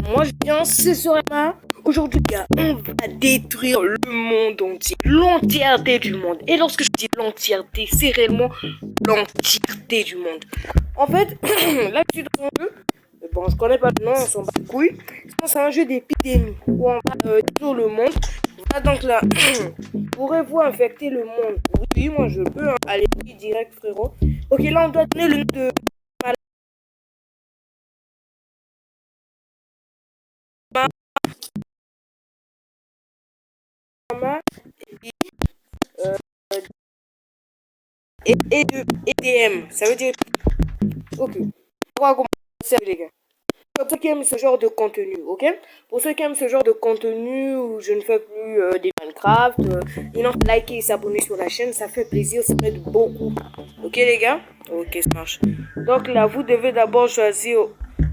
Moi je viens, c'est Sorama. Aujourd'hui, les gars, on va détruire le monde entier, l'entièreté du monde. Et lorsque je dis l'entièreté, c'est réellement l'entièreté du monde. En fait, là je suis dans un jeu. Bon, je connais pas le nom, on s'en bat les couilles. C'est un jeu d'épidémie où on va détruire le monde. Voilà, donc là, pourrez-vous infecter le monde? Oui, moi je peux. Hein. Allez, direct, frérot. Ok, là on doit donner le nom de Mama et de EDM. Ça veut dire. Ok. On va commencer, les gars. Pour ceux qui aiment ce genre de contenu, ok? Pour ceux qui aiment ce genre de contenu où je ne fais plus des Minecraft, ils n'ont pas liké et s'abonner sur la chaîne, ça fait plaisir, ça m'aide beaucoup. Ok les gars? Ok, ça marche. Donc là, vous devez d'abord choisir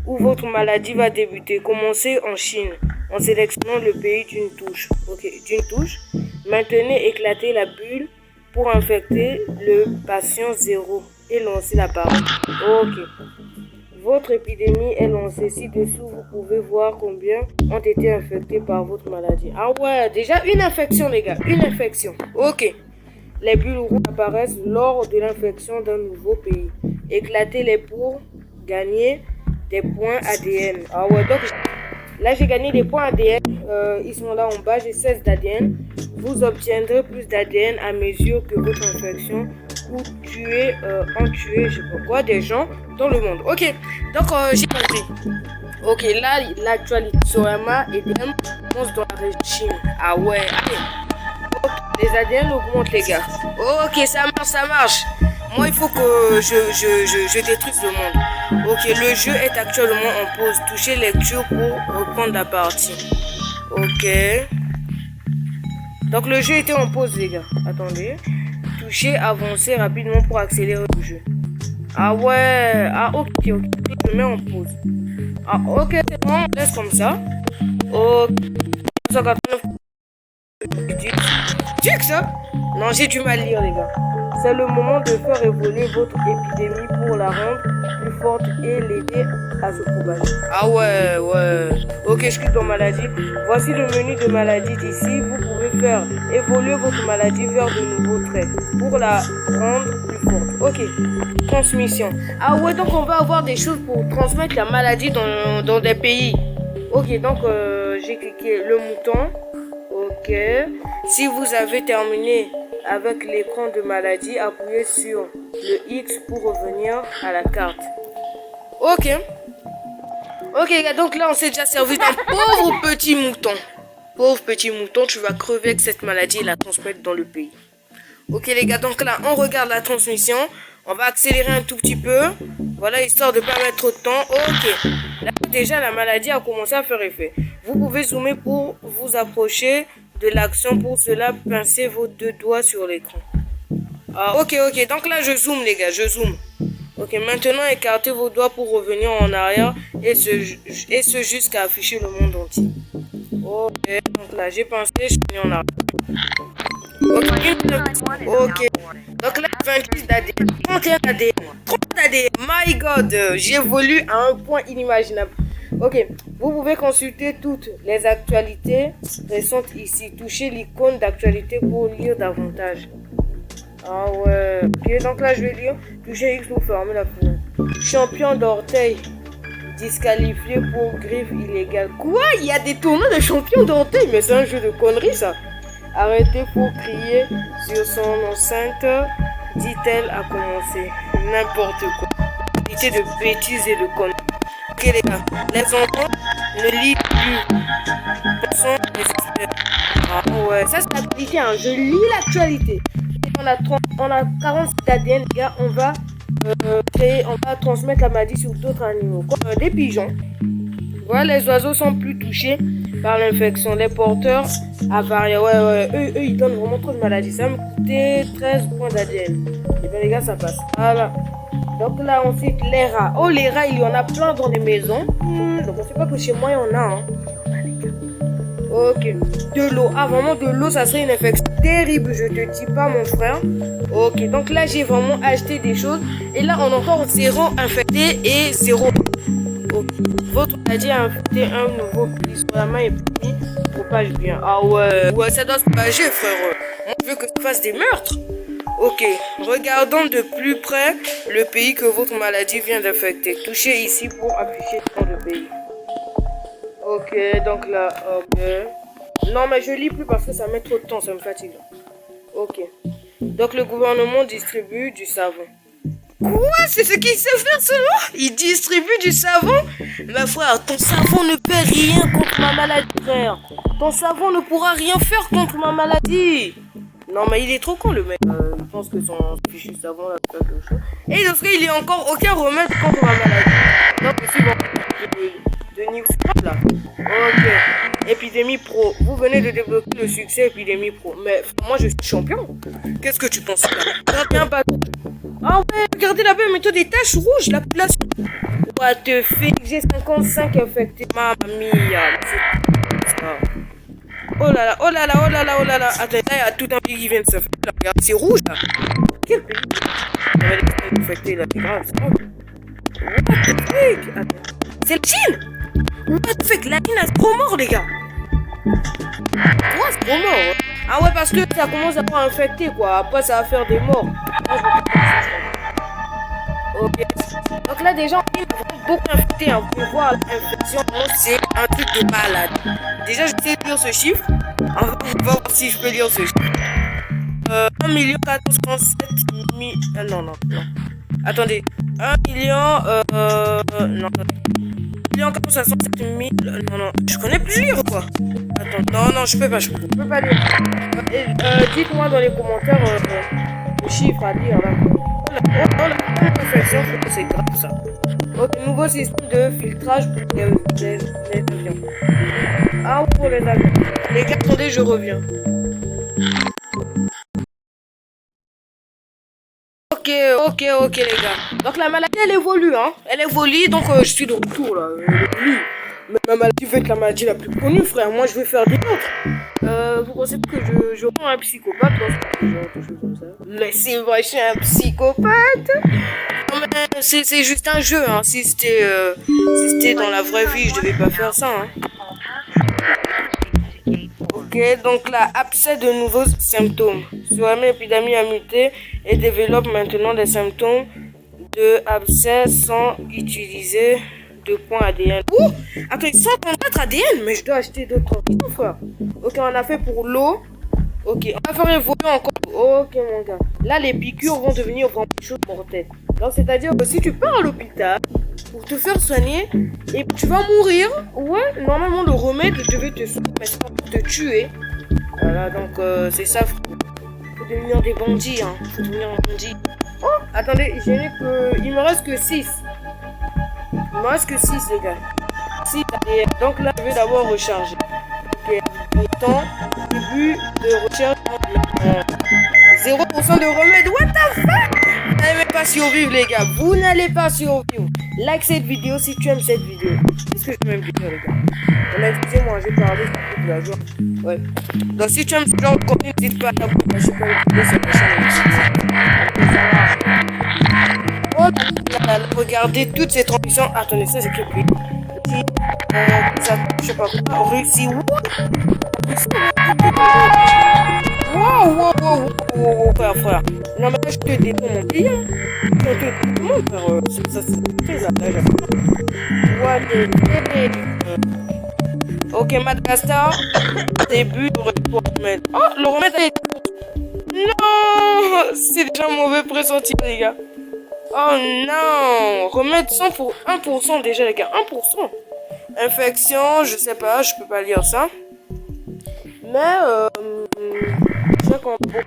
où votre maladie va débuter. Commencez en Chine, en sélectionnant le pays d'une touche. Ok, d'une touche. Maintenez éclater la bulle pour infecter le patient 0 et lancer la parole. Ok. Votre épidémie est lancée. Ci-dessous, vous pouvez voir combien ont été infectés par votre maladie. Ah ouais, déjà une infection, les gars. Une infection. Ok. Les bulles rouges apparaissent lors de l'infection d'un nouveau pays. Éclatez-les pour gagner des points ADN. Ah ouais, donc là, j'ai gagné des points ADN. Ils sont là en bas. J'ai 16 d'ADN. Vous obtiendrez plus d'ADN à mesure que votre infection ou tuer, je sais pas quoi, des gens dans le monde. Ok, donc j'ai compris. Ok, là, l'actualité Sorama et DM commence dans la région Chine. Ah ouais, allez. Ok, les ADN augmentent, les gars. Ok, ça marche, ça marche. Moi, il faut que je détruise le monde. Ok, le jeu est actuellement en pause. Touchez lecture pour reprendre la partie. Ok. Donc, le jeu était en pause, les gars. Attendez. Toucher, avancer rapidement pour accélérer le jeu. Ah ouais. Ah, ok, ok. Je mets en pause. Ah, ok, c'est bon. On laisse comme ça. Ok. 189. Tu sais que ça? Non, j'ai du mal à lire, les gars. C'est le moment de faire évoluer votre épidémie pour la rendre plus forte et l'aider à se propager. Ah ouais, ouais. Ok, je clique dans maladie. Voici le menu de maladie d'ici. Vous pouvez faire évoluer votre maladie vers de nouveaux traits pour la rendre plus forte. Ok. Transmission. Ah ouais, donc on va avoir des choses pour transmettre la maladie dans des pays. Ok, donc j'ai cliqué le mouton. Ok. Si vous avez terminé avec l'écran de maladie, appuyez sur le X pour revenir à la carte. Ok. Ok, donc là, on s'est déjà servi d'un pauvre petit mouton. Pauvre petit mouton, tu vas crever avec cette maladie et la transmettre dans le pays. Ok, les gars, donc là, on regarde la transmission. On va accélérer un tout petit peu. Voilà, histoire de ne pas mettre trop de temps. Ok. Là, déjà, la maladie a commencé à faire effet. Vous pouvez zoomer pour vous approcher de l'action. Pour cela, pincez vos deux doigts sur l'écran. Ah, ok, ok. Donc là, je zoome, les gars, je zoome. Ok, maintenant, écartez vos doigts pour revenir en arrière et ce jusqu'à afficher le monde entier. Ok, donc là, j'ai pensé, je suis venu en arrière. Ok, donc là, 26 d'ADN, 31 d'ADN, 30 d'ADN. My God, j'évolue à un point inimaginable. Ok, vous pouvez consulter toutes les actualités récentes ici. Touchez l'icône d'actualité pour lire davantage. Ah ouais. Ok, donc là, je vais lire. Touchez X pour fermer la fenêtre. Champion d'orteil disqualifié pour griffe illégale. Quoi? Il y a des tournois de champion d'orteil? Mais c'est un jeu de conneries, ça. Arrêtez pour crier sur son enceinte, dit-elle à commencer. N'importe quoi. Qualité de bêtises et de conneries. Ok les gars, les enfants ne lisent plus. Sont les experts. Ah ouais, ça c'est l'actualité, hein. Je lis l'actualité. On a 47 ADN, les gars, on va transmettre la maladie sur d'autres animaux, comme des pigeons. Voilà, les oiseaux sont plus touchés par l'infection. Les porteurs avariés, ouais, eux, ils donnent vraiment trop de maladies. Ça me coûtait 13 points d'ADN. Et bien les gars, ça passe. Voilà. Donc là, ensuite, les rats. Oh, les rats, il y en a plein dans les maisons. Donc on sait pas que chez moi, il y en a, hein. Ok. De l'eau. Ah, vraiment, de l'eau, ça serait une infection terrible, je te dis pas, mon frère. Ok, donc là, j'ai vraiment acheté des choses. Et là, on a encore 0 infecté et 0. Votre maladie a infecté un nouveau pays sur la main et puis propage bien. Ah ouais, ça doit se propager, frère. Moi, je veux que ça fasse des meurtres. Ok, regardons de plus près le pays que votre maladie vient d'infecter. Touchez ici pour afficher le nom de pays. Ok, donc là, ok. Non, mais je lis plus parce que ça met trop de temps, ça me fatigue. Ok. Donc le gouvernement distribue du savon. Quoi? C'est ce qu'il sait faire seulement? Il distribue du savon? Mais frère, ton savon ne peut rien contre ma maladie, frère. Ton savon ne pourra rien faire contre ma maladie. Non, mais il est trop con, le mec. Je pense que son fichu savon là, peut quelque chose. Et dans ce cas, il n'y a encore aucun remède contre ma maladie. Donc, ici, bon, de niveau là. Ok. Épidémie pro. Vous venez de débloquer le succès Épidémie pro. Mais moi, je suis champion. Qu'est-ce que tu penses là? Regardez un bateau. Ah ouais, regardez là-bas, mettons des taches rouges, la place. What the fuck, j'ai 55 infectés. Mamma mia. Oh là là, oh là là, oh là là, oh là là. Attends, là, il y a tout un pays qui vient de se faire. Regarde, c'est rouge là. Quel pays? Il y avait des infectés là, c'est grave, c'est grave. What the fuck? Attends. C'est la Chine? What the fuck? La Chine, c'est trop mort, les gars. Quoi, c'est trop mort? Hein? Ah ouais, parce que ça commence à avoir infecté, quoi. Après, ça va faire des morts. Ok. Donc là, déjà, on est beaucoup infecté. Hein. Vous pouvez voir l'infection. C'est un truc de malade. Déjà, je sais lire ce chiffre. On va voir si je peux lire ce chiffre. 1 437 000... non. Attendez. 1 million... non, attendez. 1 467 000... Non. Je connais plus lire, quoi. Attends. Non, je peux pas lire. Dites-moi dans les commentaires le chiffre à lire, là. C'est grave ça. Ok, nouveau système de filtrage pour les avions. Ah, pour les avions. Les gars, attendez, je reviens. Ok, les gars. Donc la maladie, elle évolue, hein. Elle évolue, donc je suis de retour, là. Elle évolue. Mais ma maladie va être la maladie la plus connue, frère. Moi, je vais faire des autres. Vous pensez que je rends un psychopathe, genre quelque chose comme ça. Mais c'est vrai, je suis un psychopathe. Non, mais c'est juste un jeu, hein. Si c'était dans la vraie vie, je devais pas faire ça, hein. Ok, donc là, abcès de nouveaux symptômes. Soit l'épidémie a muté et développe maintenant des symptômes de abcès sans utiliser de points ADN. Ouh! Attends, 134 ADN, mais je dois acheter d'autres transmissions, frère. Ok, on a fait pour l'eau. Ok, on va faire évoluer encore. Ok, mon gars. Là, les piqûres vont devenir vraiment des choses mortelles. Donc, c'est-à-dire que si tu pars à l'hôpital pour te faire soigner et tu vas mourir, ouais, normalement, le remède devait te soigner, mais c'est pas pour te tuer. Voilà, donc, c'est ça. Faut devenir des bandits, hein. Faut devenir un bandit. Oh, attendez, il me reste que 6. Il me reste que 6, les gars. 6 ADN. Donc là, je vais d'abord recharger. Ok. Temps, début de recherche. 0% de remède. What the fuck? Vous n'allez même pas survivre, les gars. Vous n'allez pas survivre. Like cette vidéo si tu aimes cette vidéo. Qu'est-ce que je peux même dire, les gars? Excusez-moi, j'ai parlé de la joie. Ouais. Donc si tu aimes ce genre de contenu, n'hésite pas à t'abonner. Je sais pas vidéo sur la chaîne. Oh là là, regardez toutes ces transmissions. Attendez, ça c'est quel pays? Ça, je sais pas quoi. Russie. Wow, frère. Non, mais là, je te détends mon pays. Hein. Je te détends mon frère. Ça, c'est très avantage. Ok, Madagascar. Début de remède. Oh, le remède a été. Non, c'est déjà un mauvais pressentiment, les gars. Oh non, remède 100 pour 1% déjà, les gars. 1%. Infection, je sais pas, je peux pas lire ça. Mais, je sais qu'on peut.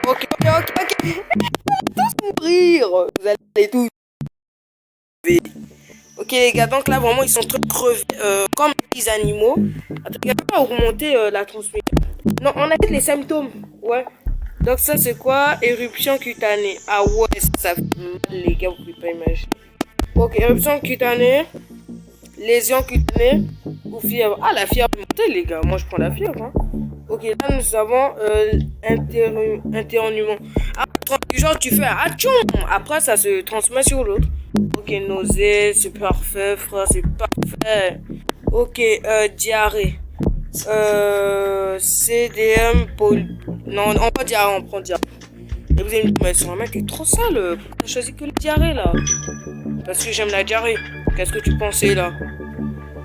Ok. Tous mourir. Vous allez tous. Ok, les gars, donc là, vraiment, ils sont très crevés, comme les animaux. Attends, il n'y a pas à augmenter la transmission. Non, on a les symptômes. Ouais. Donc, ça, c'est quoi? Éruption cutanée. Ah ouais, ça fait mal, les gars, vous pouvez pas imaginer. Ok, éruption cutanée. Lésion cutanée ou fièvre. Ah, la fièvre mortelle, les gars. Moi, je prends la fièvre. Hein. Ok, là, nous avons internuement. Ah, du genre, tu fais un atchoum. Après, ça se transmet sur l'autre. Ok, nausée, c'est parfait, frère, c'est parfait. Ok, diarrhée. CDM, non, on prend diarrhée, on prend diarrhée. Et vous allez me dire, mais sur un mec, t'es trop sale. Pourquoi t'as choisi que le diarrhée, là? Parce que j'aime la diarrhée. Qu'est-ce que tu pensais, là?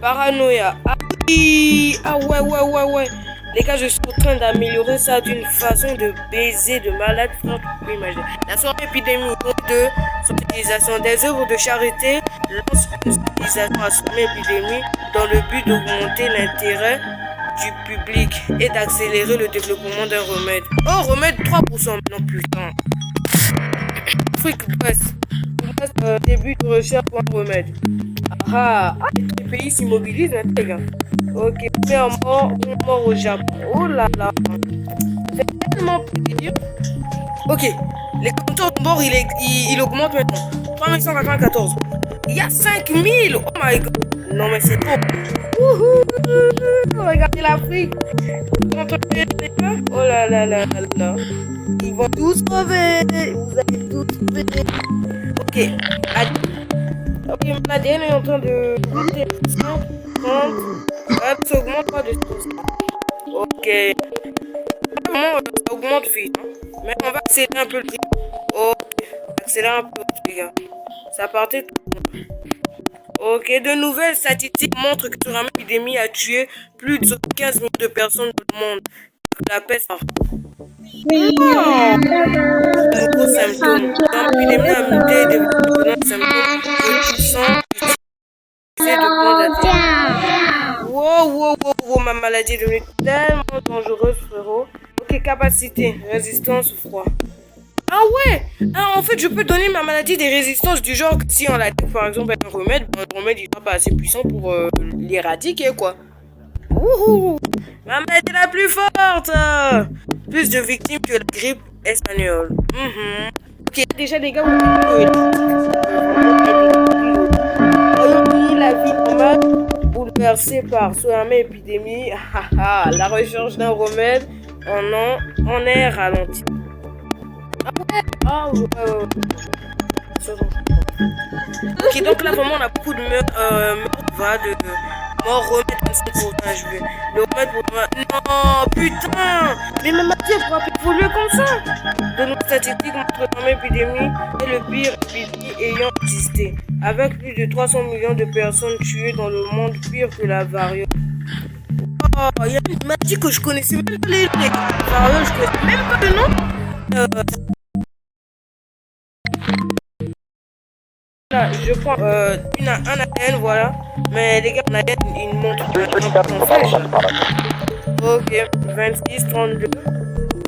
Paranoïa. Ah oui! Ah ouais, ouais, ouais, ouais. Les gars, je suis en train d'améliorer ça d'une façon de baiser de malade, frère. Tu peux imaginer. La soirée épidémie 2, sensibilisation des œuvres de charité lance une sensibilisation à soirée épidémie dans le but d'augmenter l'intérêt du public et d'accélérer le développement d'un remède. Oh, remède 3%. Non, putain. Afrique Brest. Début de recherche pour un remède. Les pays s'immobilisent, hein, les gars. Ok, première mort au Japon. Oh là là. C'est tellement plaisir. Ok, les compteurs de mort, il augmente maintenant. 3194. Il y a 5000. Oh my god. Non, mais c'est trop. Regardez l'Afrique. Oh là là là là là. Ils vont tous crever. Vous allez tous crever. Ok, ok, mon ADN est en train de monter à 30. Ça augmente pas de tout. Ok. Vraiment, ça augmente vite. Hein. Mais on va accélérer un peu le rythme. Ok. Accélérer un peu, les gars. Ça partait tout. Ok, de nouvelles statistiques montrent que sur une épidémie a tué plus de 15 millions de personnes dans le monde. La peste. Nouveaux symptômes. L'épidémie a muté et développé des symptômes que tu sens utiliser de bons ADN. Wow, wow, wow, wow, ma maladie est devenue tellement dangereuse, frérot. Ok, capacité, résistance au froid. Ah ouais, en fait, je peux donner ma maladie des résistances du genre que si on la dit, par exemple, un remède, le remède il n'est pas assez puissant pour l'éradiquer, quoi. Wouhou, ma maladie la plus forte. Plus de victimes que la grippe espagnole. Ok, déjà les gars, vous la vie normale bouleversée par tsunami épidémie. La recherche d'un remède en est ralentie. Ah ouais. Ok, donc là vraiment on a beaucoup de meurtres, de mort remède 25%, je vais. Le remède pour moi. Non, putain! Mais ma maladie elle pourra plus évoluer comme ça! De nos statistiques montrent que l'épidémie est le pire épidémie ayant existé. Avec plus de 300 millions de personnes tuées dans le monde, pire que la variole. Oh, il y a une maladie que je connaissais même pas les variole, je connaissais même pas le nom. Là, je prends un ADN, voilà. Mais les gars, on a une montre en flèche. Ok, 26, 32.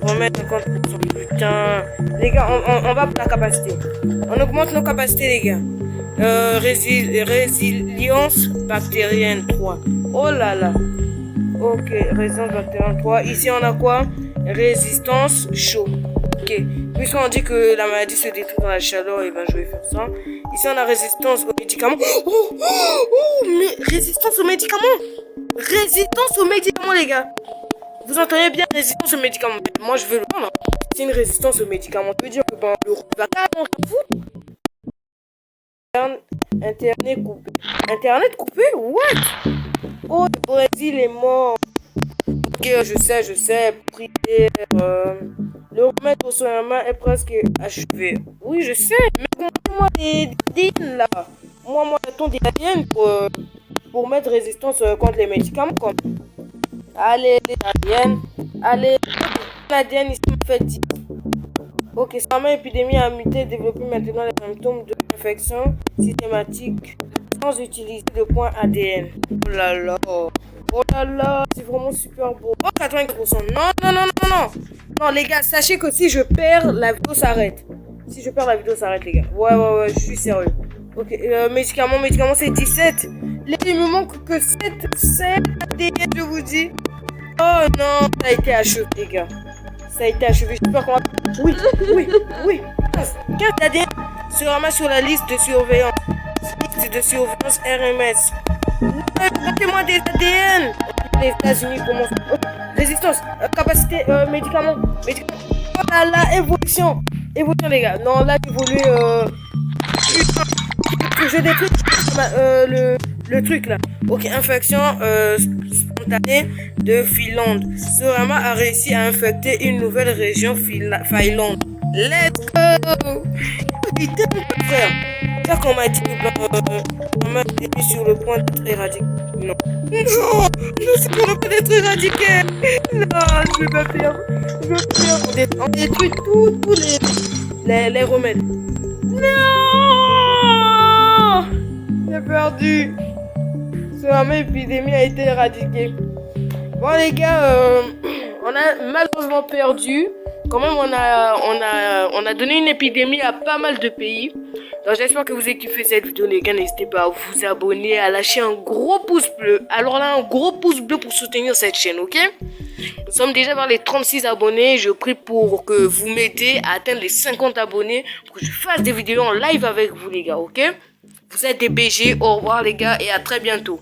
On met 50%. Putain. Les gars, on va pour la capacité. On augmente nos capacités, les gars. Résilience bactérienne 3. Oh là là. Ok, résistance bactérienne 3. Ici, on a quoi? Résistance chaud. Ok, puisqu'on dit que la maladie se détruit dans la chaleur, et ben je vais faire ça. Ici on a résistance aux médicaments. Mais résistance aux médicaments. Résistance aux médicaments, les gars. Vous entendez bien, résistance aux médicaments. Moi je veux le prendre. C'est une résistance aux médicaments. Ça veut dire que ben, le va carrément foutre. Internet coupé. Internet coupé? What? Oh, le Brésil est mort. Ok, je sais, prière. Le remède au soin est presque achevé. Oui, je sais, mais comment des ADN là? Moi, j'attends des ADN pour mettre résistance contre les médicaments. Comme. Allez, les ADN. Allez, l'ADN ici me fait 10. Ok, cette épidémie a muté et développé maintenant les symptômes de l'infection systématique sans utiliser de points ADN. Oh là là. Oh là là, c'est vraiment super beau. Oh, 80%. Non. Non, les gars, sachez que si je perds, la vidéo s'arrête. Si je perds, la vidéo s'arrête, les gars. Ouais, je suis sérieux. Ok, médicaments, c'est 17. Il me manque que 7 ADN, je vous dis. Oh non, ça a été achevé, les gars. Ça a été achevé, j'espère qu'on va... Oui. 15 ADN se ramasse sur la liste de surveillance. Liste de surveillance RMS. Mettez-moi des ADN. Les États-Unis commencent. Résistance, capacité, médicaments. Oh là là, évolution, les gars. Non, là, évoluer. je détruis le truc là. Ok, infection spontanée de Finlande. Sorama a réussi à infecter une nouvelle région Finlande. Let's go! Putain, mon frère. C'est ça qu'on m'a dit, on m'a mis sur le point d'être éradiqué. Non. Non, je suis sur le point d'être éradiqué. Non, je vais pas faire. Je vais faire. On détruit tous les remèdes. Non! J'ai perdu. Cette épidémie a été éradiquée. Bon les gars, on a malheureusement perdu. Quand même, on a donné une épidémie à pas mal de pays. Donc j'espère que vous avez kiffé cette vidéo les gars. N'hésitez pas à vous abonner, à lâcher un gros pouce bleu. Alors là, un gros pouce bleu pour soutenir cette chaîne, ok? Nous sommes déjà vers les 36 abonnés. Je prie pour que vous m'aidez à atteindre les 50 abonnés. Pour que je fasse des vidéos en live avec vous les gars, ok? Vous êtes des BG. Au revoir les gars et à très bientôt.